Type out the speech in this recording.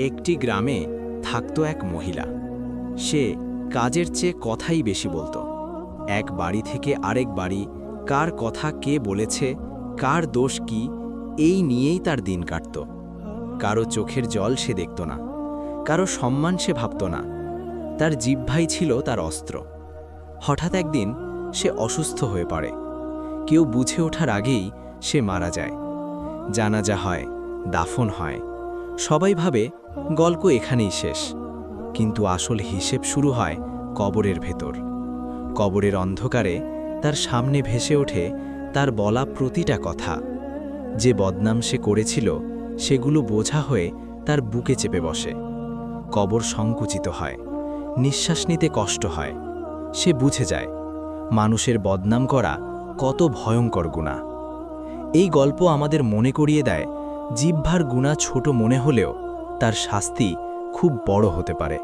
একটি গ্রামে থাকত এক মহিলা। সে কাজের চেয়ে কথাই বেশি বলতো। এক বাড়ি থেকে আরেক বাড়ি, কার কথা কে বলেছে, কার দোষ কি, এই নিয়েই তার দিন কাটত। কারো চোখের জল সে দেখত না, কারো সম্মান সে ভাবত না। তার জিহ্বাই ছিল তার অস্ত্র। হঠাৎ একদিন সে অসুস্থ হয়ে পড়ে। কেউ বুঝে ওঠার আগেই সে মারা যায়। জানাজা হয়, দাফন হয়। সবাই ভাবে গল্প এখানেই শেষ, কিন্তু আসল হিসেব শুরু হয় কবরের ভেতর। কবরের অন্ধকারে তার সামনে ভেসে ওঠে তার বলা প্রতিটা কথা। যে বদনাম সে করেছিল সেগুলো বোঝা হয়ে তার বুকে চেপে বসে। কবর সংকুচিত হয়, নিঃশ্বাস নিতে কষ্ট হয়। সে বুঝে যায় মানুষের বদনাম করা কত ভয়ঙ্কর গুনাহ। এই গল্প আমাদের মনে করিয়ে দেয়, জিহ্বার গুনাহ ছোট মনে হলেও তার শাস্তি খুব বড় হতে পারে।